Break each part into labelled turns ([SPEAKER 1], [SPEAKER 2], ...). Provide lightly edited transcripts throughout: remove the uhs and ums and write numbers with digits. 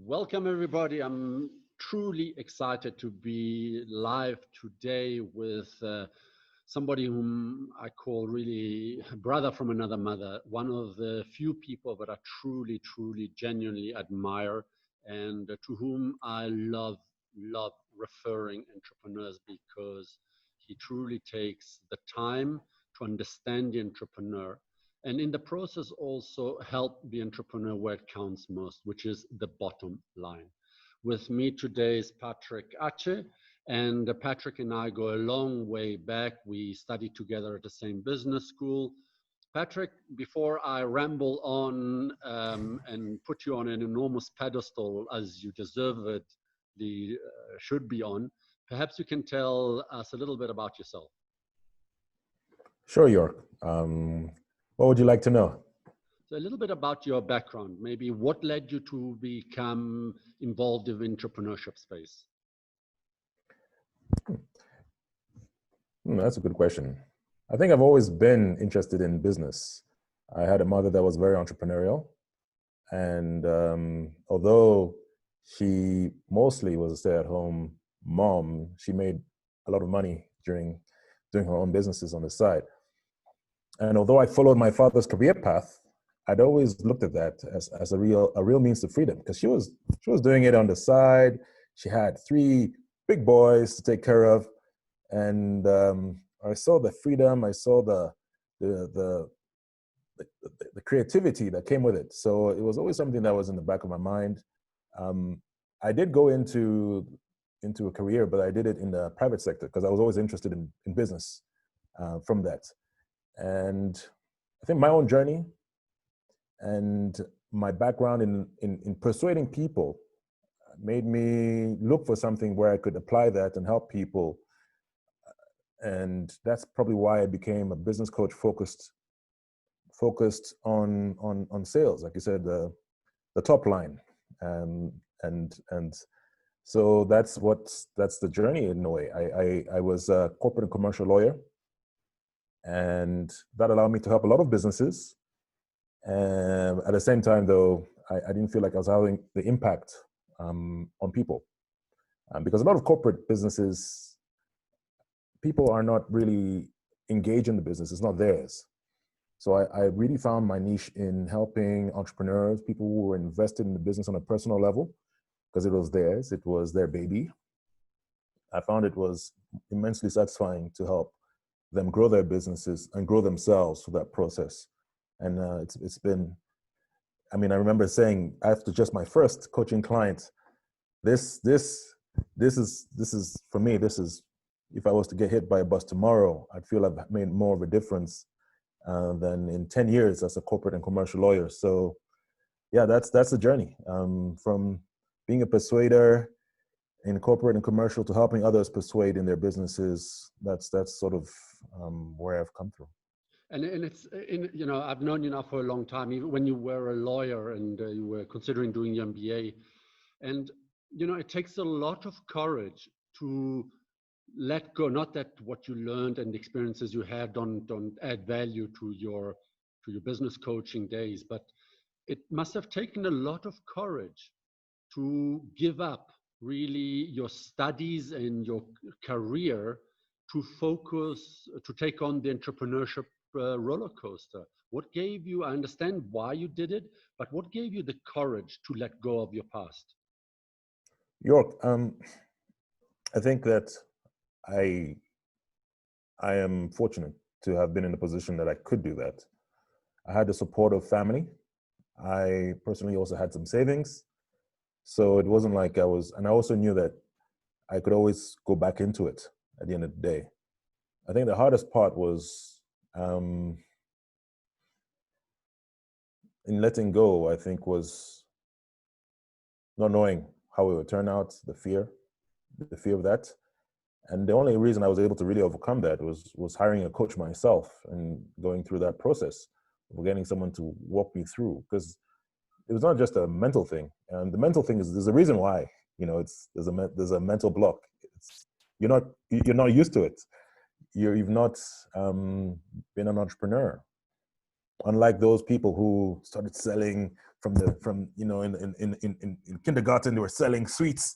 [SPEAKER 1] Welcome, everybody. I'm truly excited to be live today with somebody whom I call really a brother from another mother, one of the few people that I truly, genuinely admire and to whom I love referring entrepreneurs because he truly takes the time to understand the entrepreneur and in the process also help the entrepreneur where it counts most, which is the bottom line. With me today is Patrick Ache, and Patrick and I go a long way back. We studied together at the same business school. Patrick, before I ramble on and put you on an enormous pedestal as you deservedly should be on, perhaps you can tell us a little bit about yourself.
[SPEAKER 2] Sure, York. What would you like to know?
[SPEAKER 1] So a little bit about your background, maybe what led you to become involved in the entrepreneurship space?
[SPEAKER 2] That's a good question. I think I've always been interested in business. I had a mother that was very entrepreneurial. And although she mostly was a stay-at-home mom, she made a lot of money during doing her own businesses on the side. And although I followed my father's career path, I'd always looked at that as a real means to freedom, because she was doing it on the side. She had 3 big boys to take care of, and I saw the freedom. I saw the creativity that came with it. So it was always something that was in the back of my mind. I did go into a career, but I did it in the private sector because I was always interested in business from that. And I think my own journey and my background in persuading people made me look for something where I could apply that and help people. And that's probably why I became a business coach focused on sales, like you said, the top line. And so that's the journey in a way. I was a corporate and commercial lawyer, and that allowed me to help a lot of businesses. At the same time, though, I didn't feel like I was having the impact on people, because a lot of corporate businesses, people are not really engaged in the business. It's not theirs. So I really found my niche in helping entrepreneurs, people who were invested in the business on a personal level, because it was theirs. It was their baby. I found it was immensely satisfying to help them grow their businesses and grow themselves through that process. And it's been, I mean, I remember saying after just my first coaching client, this is for me, this is, if I was to get hit by a bus tomorrow, I'd feel I've made more of a difference than in 10 years as a corporate and commercial lawyer. So yeah, that's the journey, from being a persuader in corporate and commercial to helping others persuade in their businesses. That's sort of where I've come from.
[SPEAKER 1] And it's, I've known you now for a long time, even when you were a lawyer and you were considering doing your MBA. And, it takes a lot of courage to let go, not that what you learned and the experiences you had don't add value to your business coaching days, but it must have taken a lot of courage to give up really your studies and your career to focus, to take on the entrepreneurship roller coaster. What gave you, I understand why you did it, but what gave you the courage to let go of your past?
[SPEAKER 2] York, I think that I am fortunate to have been in a position that I could do that. I had the support of family. I personally also had some savings. So it wasn't like I was, and I also knew that I could always go back into it at the end of the day. I think the hardest part was in letting go, I think, was not knowing how it would turn out, the fear of that. And the only reason I was able to really overcome that was hiring a coach myself and going through that process of getting someone to walk me through, because it was not just a mental thing. And the mental thing is, there's a reason why, there's a mental block. You're not used to it. You've not been an entrepreneur. unlike those people who started selling from in kindergarten, they were selling sweets.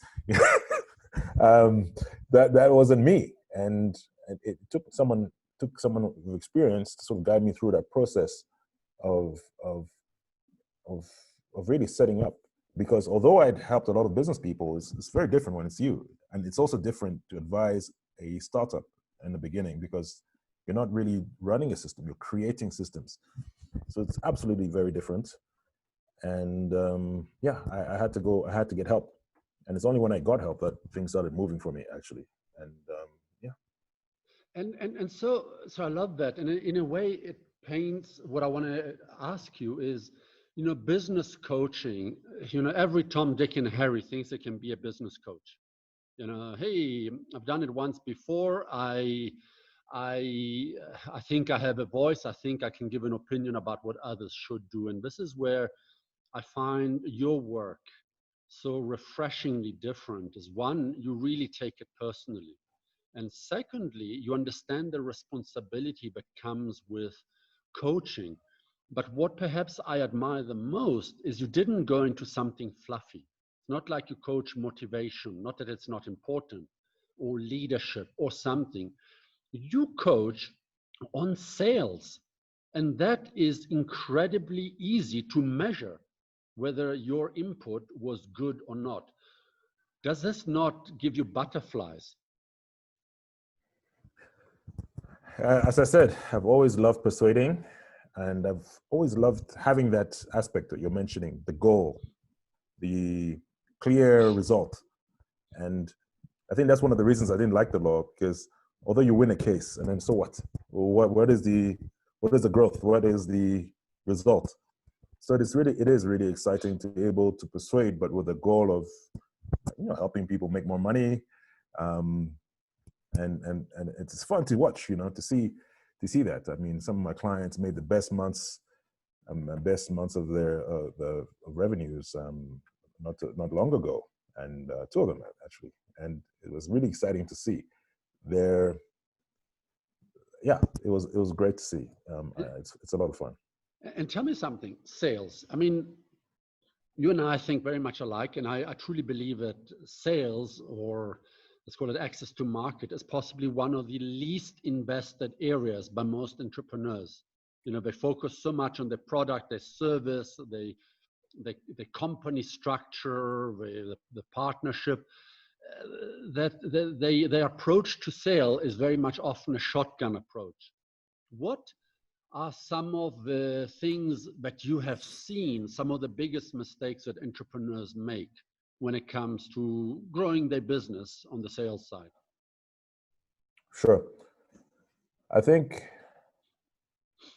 [SPEAKER 2] That wasn't me, and it took someone with experience to sort of guide me through that process of of of of really setting up. Because although I'd helped a lot of business people, it's very different when it's you, and it's also different to advise a startup in the beginning, because you're not really running a system, you're creating systems. So it's absolutely very different. And yeah, I had to get help, and it's only when I got help that things started moving for me, actually. And yeah.
[SPEAKER 1] And so I love that. And in a way, it paints what I want to ask you is, business coaching. Every Tom, Dick, and Harry thinks they can be a business coach. Hey, I've done it once before. I I think I have a voice. I think I can give an opinion about what others should do. And this is where I find your work so refreshingly different. Is one, you really take it personally. And secondly, you understand the responsibility that comes with coaching. But what perhaps I admire the most is you didn't go into something fluffy. It's not like you coach motivation, not that it's not important, or leadership or something. You coach on sales. And that is incredibly easy to measure whether your input was good or not. Does this not give you butterflies?
[SPEAKER 2] As I said, I've always loved persuading, and I've always loved having that aspect that you're mentioning, the goal, the clear result. And I think that's one of the reasons I didn't like the law, because although you win a case, and then so what? Well, what is the growth? What is the result? So it is really exciting to be able to persuade, but with the goal of helping people make more money, and it's fun to watch, to see that. I mean, some of my clients made the best months of their the revenues not long ago, and two of them actually, and it was really exciting to see. There, yeah, it was great to see. It's a lot of fun.
[SPEAKER 1] And tell me something, sales. I mean, you and I think very much alike, and I truly believe that sales, or let's call it access to market, is possibly one of the least invested areas by most entrepreneurs. They focus so much on the product, their service, the company structure, the partnership, that their approach to sale is very much often a shotgun approach. What are some of the things that you have seen, some of the biggest mistakes that entrepreneurs make when it comes to growing their business on the sales side?
[SPEAKER 2] Sure. I think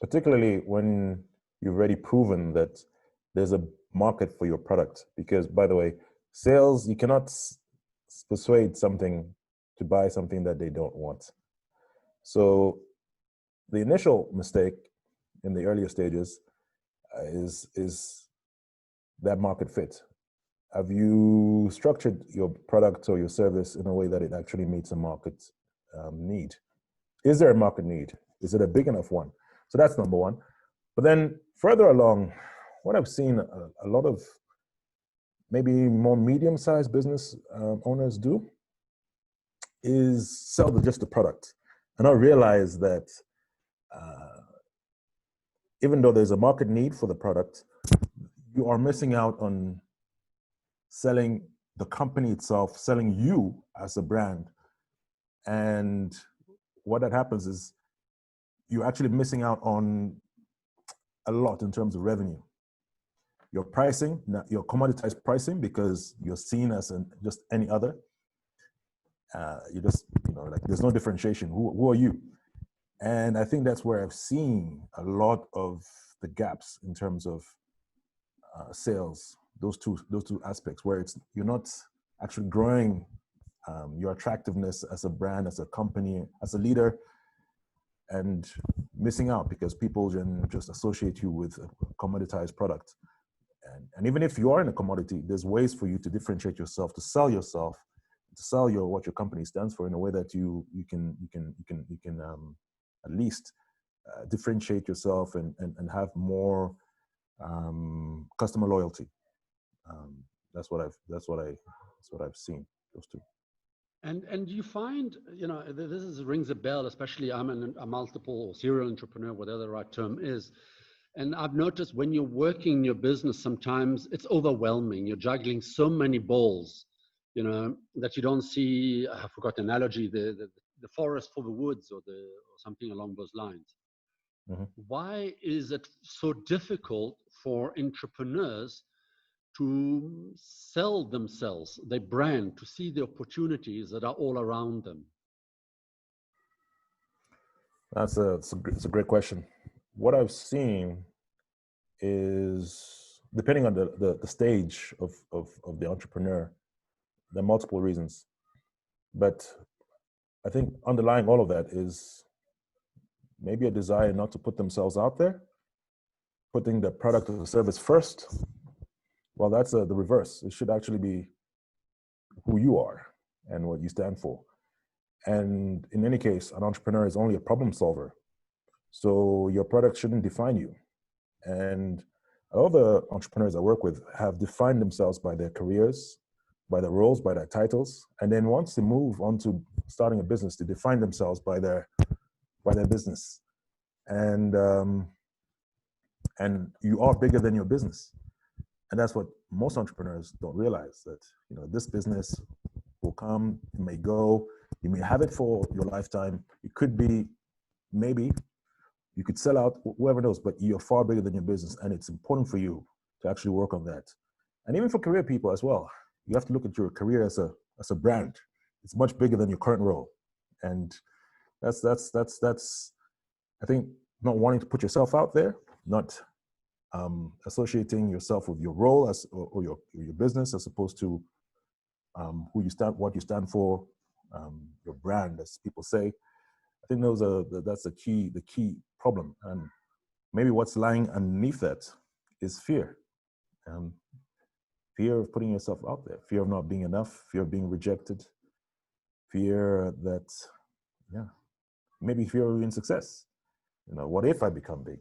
[SPEAKER 2] particularly when you've already proven that there's a market for your product, because, by the way, sales, you cannot persuade something to buy something that they don't want. So the initial mistake in the earlier stages is that market fit. Have you structured your product or your service in a way that it actually meets a market need? Is there a market need? Is it a big enough one? So that's number one. But then further along, what I've seen a lot of maybe more medium-sized business owners do is sell just the product, and not realize that even though there's a market need for the product, you are missing out on selling the company itself, selling you as a brand. And what that happens is you're actually missing out on a lot in terms of revenue. Your pricing, your commoditized pricing, because you're seen as just any other. You just, like, there's no differentiation. Who are you? And I think that's where I've seen a lot of the gaps in terms of sales. Those two aspects, where you're not actually growing your attractiveness as a brand, as a company, as a leader, and missing out because people just associate you with a commoditized product. And even if you are in a commodity, there's ways for you to differentiate yourself, to sell what your company stands for in a way that you can at least differentiate yourself and have more customer loyalty. That's what I've seen. Those two.
[SPEAKER 1] And you find, this rings a bell, especially I'm a multiple or serial entrepreneur, whatever the right term is. And I've noticed when you're working in your business, sometimes it's overwhelming. You're juggling so many balls, that you don't see, I forgot the analogy, the forest for the woods or something along those lines.
[SPEAKER 2] Mm-hmm.
[SPEAKER 1] Why is it so difficult for entrepreneurs to sell themselves, their brand, to see the opportunities that are all around them?
[SPEAKER 2] It's a great question. What I've seen is, depending on the stage of the entrepreneur, there are multiple reasons. But I think underlying all of that is maybe a desire not to put themselves out there, putting the product or the service first. Well, that's the reverse. It should actually be who you are and what you stand for. And in any case, an entrepreneur is only a problem solver. So your product shouldn't define you. And all the entrepreneurs I work with have defined themselves by their careers, by their roles, by their titles. And then once they move on to starting a business, they define themselves by their business. And you are bigger than your business. And that's what most entrepreneurs don't realize, that this business will come, it may go, you may have it for your lifetime. It could be, maybe you could sell out, whoever knows, but you're far bigger than your business. And it's important for you to actually work on that. And even for career people as well, you have to look at your career as a brand. It's much bigger than your current role. And that's I think, not wanting to put yourself out there, not associating yourself with your role or your business, as opposed to who you stand, what you stand for, your brand, as people say. I think that's the key problem. And maybe what's lying underneath that is fear. Fear of putting yourself out there, fear of not being enough, fear of being rejected, fear that, maybe fear of being success. What if I become big?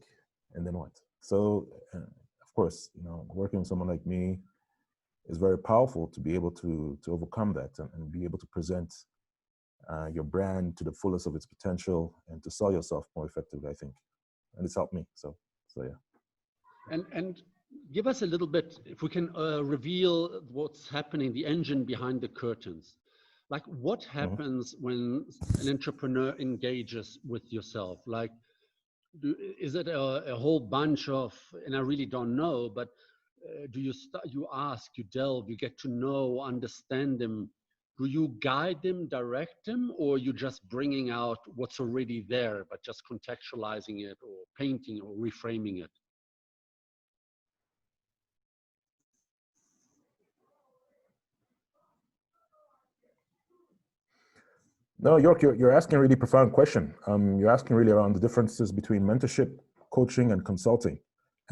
[SPEAKER 2] And then what? So, of course, working with someone like me is very powerful to be able to overcome that and be able to present your brand to the fullest of its potential and to sell yourself more effectively, I think. And it's helped me. So yeah.
[SPEAKER 1] And give us a little bit, if we can reveal what's happening, the engine behind the curtains. Like, what happens when an entrepreneur engages with yourself? Like, is it a whole bunch of, and I really don't know, but do you ask, you delve, you get to know, understand them? Do you guide them, direct them, or you just bringing out what's already there, but just contextualizing it or painting or reframing it?
[SPEAKER 2] No, York, you're asking a really profound question. You're asking really around the differences between mentorship, coaching, and consulting.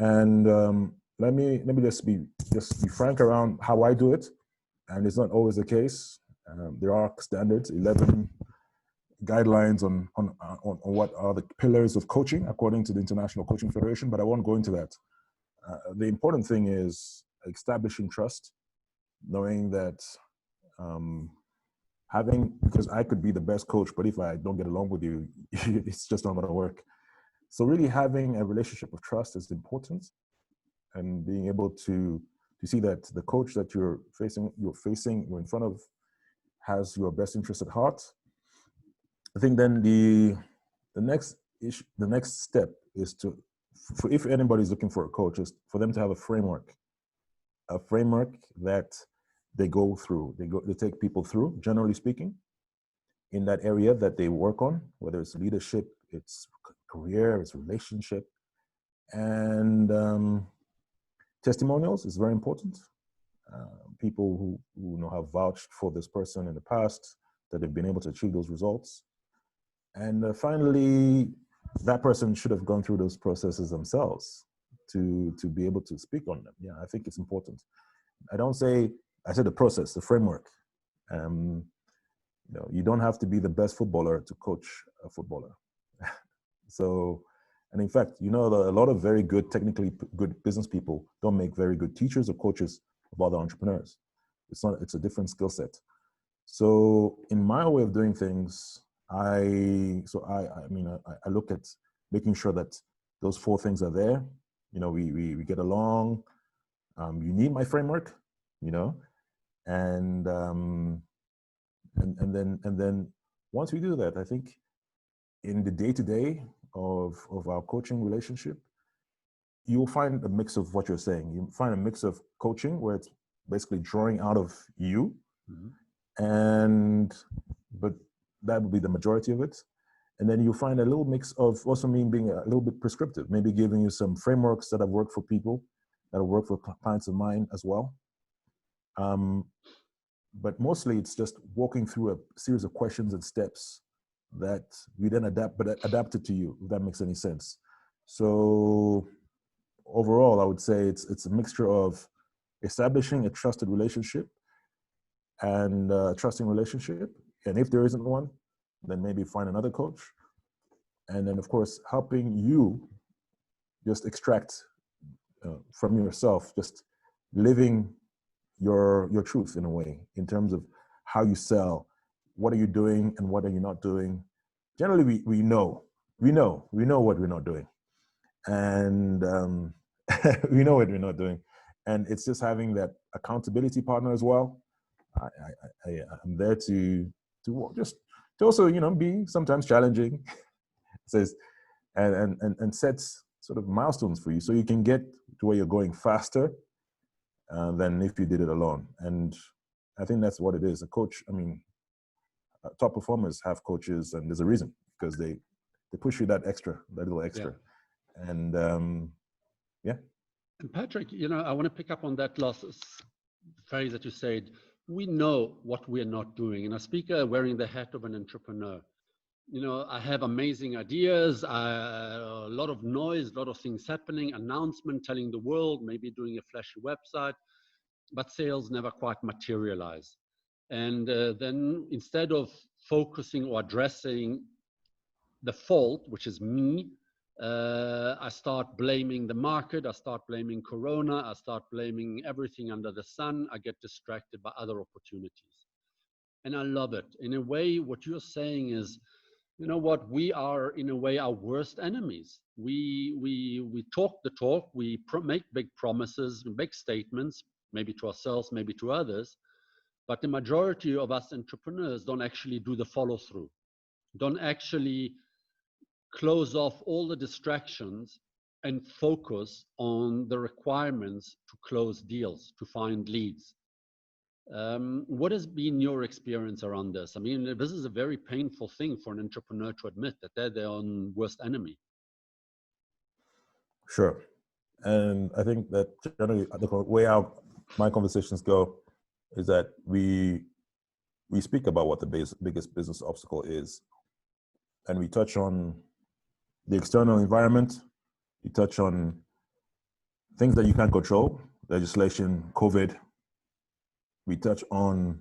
[SPEAKER 2] And let me just be frank around how I do it. And it's not always the case. There are standards, 11 guidelines on what are the pillars of coaching according to the International Coaching Federation, but I won't go into that. The important thing is establishing trust, knowing that because I could be the best coach, but if I don't get along with you, it's just not going to work. So really having a relationship of trust is important, and being able to see that the coach that you're in front of has your best interest at heart. I think then the next step is if anybody's looking for a coach, is for them to have a framework that they go through. They take people through, generally speaking, in that area that they work on, whether it's leadership, it's career, it's relationship, and testimonials is very important. People who have vouched for this person in the past, that they've been able to achieve those results. And finally, that person should have gone through those processes themselves to be able to speak on them. Yeah, I think it's important. I said the process, the framework. You don't have to be the best footballer to coach a footballer. So And in fact, you know, a lot of very good, technically good business people don't make very good teachers or coaches of other entrepreneurs. It's a different skill set. So in my way of doing things, I mean, I look at making sure that those four things are there. You know, we get along. You need my framework, you know, and then once we do that, I think in the day-to-day of our coaching relationship, you will find a mix of what you're saying. You find a mix of coaching where it's basically drawing out of you, but that would be the majority of it. And then you find a little mix of also me being a little bit prescriptive, maybe giving you some frameworks that have worked for people, that have worked for clients of mine as well. But mostly it's just walking through a series of questions and steps that we then adapt it to you, if that makes any sense. So overall, I would say it's a mixture of establishing a trusted relationship and trusting relationship. And if there isn't one, then maybe find another coach. And then, of course, helping you just extract from yourself, just living your truth in a way, in terms of how you sell, what are you doing and what are you not doing. Generally, we know what we're not doing. And we know what we're not doing. And it's just having that accountability partner as well. I'm there to also, you know, be sometimes challenging, says, and sets sort of milestones for you so you can get to where you're going faster than if you did it alone. And I think that's what it is. A coach, I mean, top performers have coaches, and there's a reason, because they push you that little extra. Yeah. And yeah.
[SPEAKER 1] And Patrick, you know, I want to pick up on that last phrase that you said. We know what we're not doing. And I speak wearing the hat of an entrepreneur. You know, I have amazing ideas, a lot of noise, a lot of things happening, announcement telling the world, maybe doing a flashy website, but sales never quite materialize. And then instead of focusing or addressing the fault, which is me, I start blaming the market, I start blaming Corona, I start blaming everything under the sun. I get distracted by other opportunities. And I love it. In a way, what you're saying is, you know what, we are in a way our worst enemies. We talk the talk, we make big promises, big statements, maybe to ourselves, maybe to others, but the majority of us entrepreneurs don't actually do the follow through, don't actually close off all the distractions and focus on the requirements to close deals, to find leads. What has been your experience around this? I mean, this is a very painful thing for an entrepreneur to admit that they're their own worst enemy.
[SPEAKER 2] Sure. And I think that generally the way out my conversations go is that we speak about what the biggest business obstacle is. And we touch on the external environment. We touch on things that you can't control, legislation, COVID. We touch on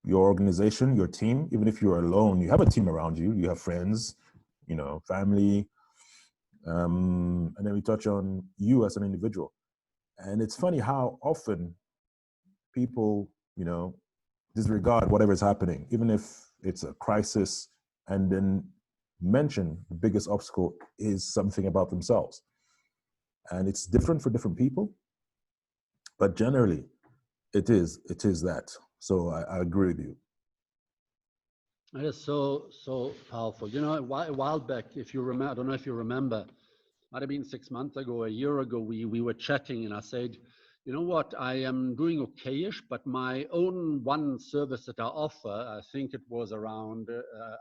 [SPEAKER 2] your organization, your team. Even if you're alone, you have a team around you. You have friends, you know, family. And then we touch on you as an individual. And it's funny how often people, you know, disregard whatever is happening, even if it's a crisis, and then mention the biggest obstacle is something about themselves. And it's different for different people, but generally it is that. So I agree with you.
[SPEAKER 1] It is so powerful. You know, a while back, if you remember, I don't know if you remember, might have been 6 months ago, a year ago, we were chatting, and I said, you know what, I am doing okay-ish, but my own one service that I offer, I think it was around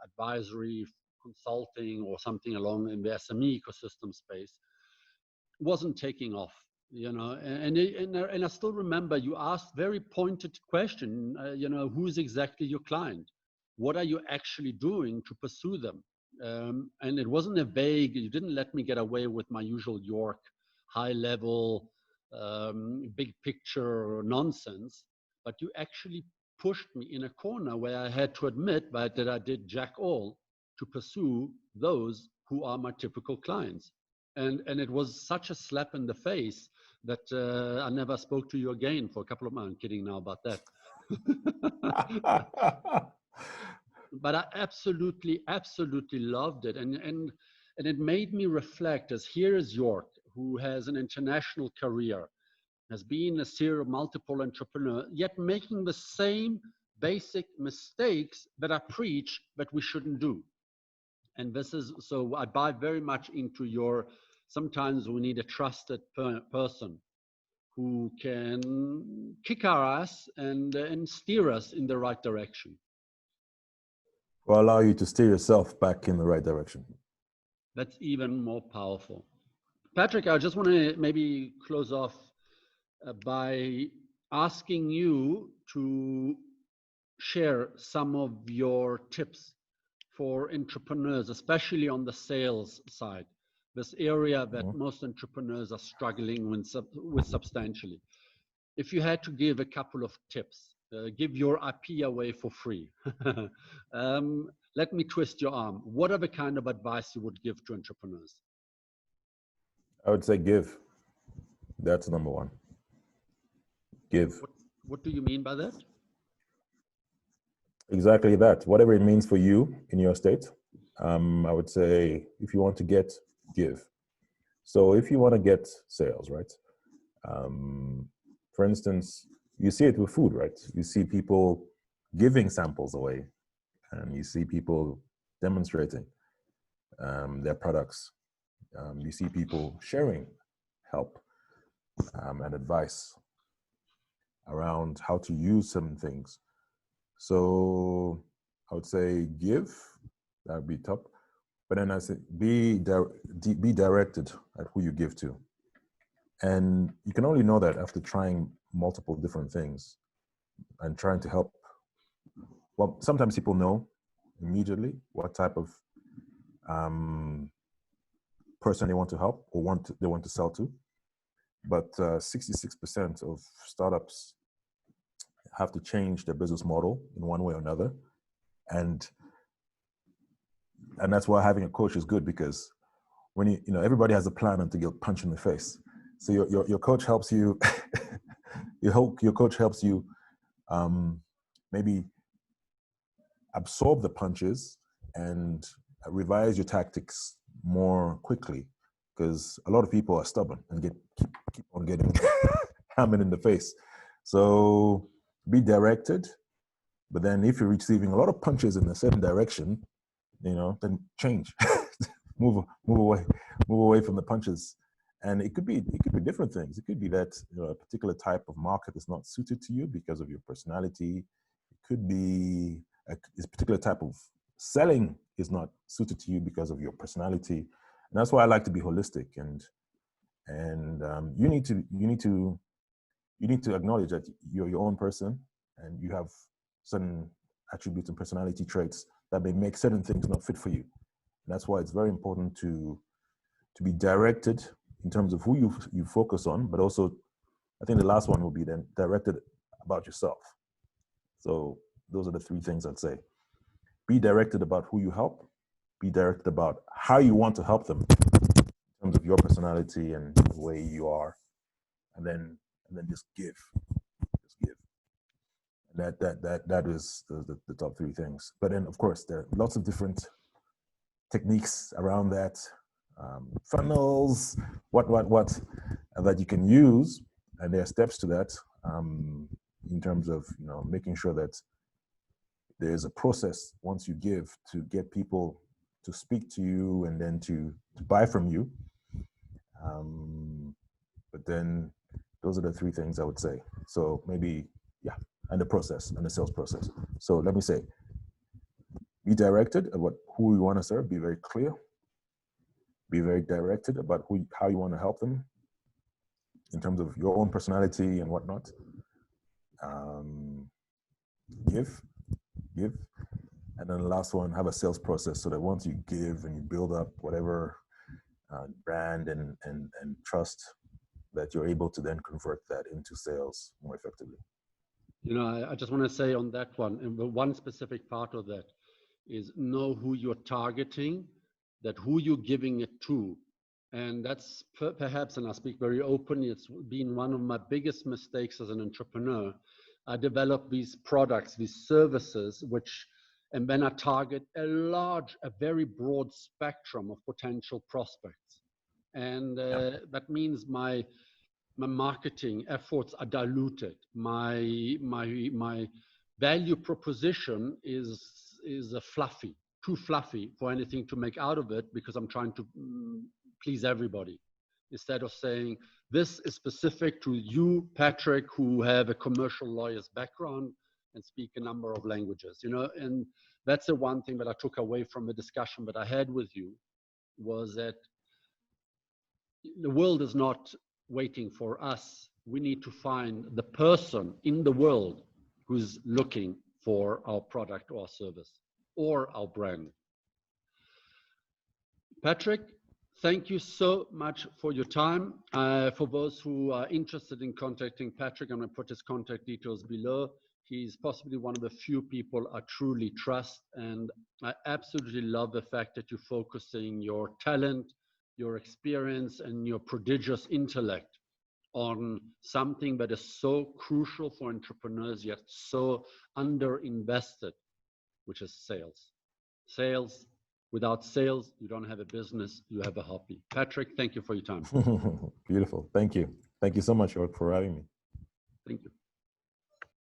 [SPEAKER 1] advisory, consulting, or something along in the SME ecosystem space, wasn't taking off. You know, and I still remember you asked very pointed question. You know, who's exactly your client? What are you actually doing to pursue them? And it wasn't a vague. You didn't let me get away with my usual York high level, big picture nonsense. But you actually pushed me in a corner where I had to admit that I did jack all to pursue those who are my typical clients. And it was such a slap in the face that I never spoke to you again for a couple of months. I'm kidding now about that. But I absolutely, absolutely loved it. And it made me reflect, as here is York, who has an international career, has been a serial multiple entrepreneur, yet making the same basic mistakes that I preach that we shouldn't do. And this is, so I buy very much into your, sometimes we need a trusted person who can kick our ass and steer us in the right direction.
[SPEAKER 2] Or allow you to steer yourself back in the right direction.
[SPEAKER 1] That's even more powerful. Patrick, I just want to maybe close off by asking you to share some of your tips for entrepreneurs, especially on the sales side, this area that most entrepreneurs are struggling with substantially. If you had to give a couple of tips, give your IP away for free. Let me twist your arm. What are the kind of advice you would give to entrepreneurs?
[SPEAKER 2] I would say give. That's number one. Give.
[SPEAKER 1] What do you mean by that?
[SPEAKER 2] Exactly that. Whatever it means for you in your state, I would say if you want to get, give. So if you want to get sales, right? For instance, you see it with food, right? You see people giving samples away, and you see people demonstrating their products. You see people sharing help and advice around how to use certain things. So I would say give, that would be top. But then I say be directed at who you give to. And you can only know that after trying multiple different things and trying to help. Well, sometimes people know immediately what type of person they want to help or they want to sell to. But 66% of startups have to change their business model in one way or another. And that's why having a coach is good, because when you know everybody has a plan until you get punched in the face. So your coach helps you. Your coach helps you maybe absorb the punches and revise your tactics more quickly, because a lot of people are stubborn and keep on getting hammered in the face. So be directed, but then if you're receiving a lot of punches in a certain direction, then change, move away from the punches. And it could be different things. It could be that a particular type of market is not suited to you because of your personality. It could be a particular type of selling is not suited to you because of your personality. And that's why I like to be holistic. And you need to acknowledge that you're your own person and you have certain attributes and personality traits that may make certain things not fit for you. And that's why it's very important to be directed in terms of who you focus on, but also I think the last one will be then directed about yourself. So those are the three things I'd say. Be directed about who you help, be directed about how you want to help them in terms of your personality and the way you are, and then just give. And that is the top three things. But then of course there are lots of different techniques around that, funnels, what that you can use, and there are steps to that in terms of making sure that there's a process once you give to get people to speak to you and then to buy from you. But then those are the three things I would say. So maybe, and the process and the sales process. So let me say, be directed about who you want to serve, be very clear, be very directed about how you want to help them in terms of your own personality and whatnot. Give. And then the last one, have a sales process so that once you give and you build up whatever brand and trust, that you're able to then convert that into sales more effectively.
[SPEAKER 1] I just want to say on that one, and the one specific part of that is know who you're targeting, that who you're giving it to And that's perhaps, and I speak very openly, it's been one of my biggest mistakes as an entrepreneur. I developed these products, these services, and then I target a very broad spectrum of potential prospects. And
[SPEAKER 2] Yeah.
[SPEAKER 1] that means my marketing efforts are diluted. My value proposition is a too fluffy for anything to make out of it, because I'm trying to please everybody, instead of saying this is specific to you, Patrick, who have a commercial lawyer's background and speak a number of languages, and that's the one thing that I took away from the discussion that I had with you, was that the world is not waiting for us. We need to find the person in the world who's looking for our product or service or our brand. Patrick, thank you so much for your time. For those who are interested in contacting Patrick, I'm going to put his contact details below. He's possibly one of the few people I truly trust, and I absolutely love the fact that you're focusing your talent, your experience, and your prodigious intellect on something that is so crucial for entrepreneurs, yet so underinvested, which is sales. Sales. Without sales, you don't have a business, you have a hobby. Patrick, thank you for your time.
[SPEAKER 2] Beautiful. Thank you. Thank you so much for having me.
[SPEAKER 1] Thank you.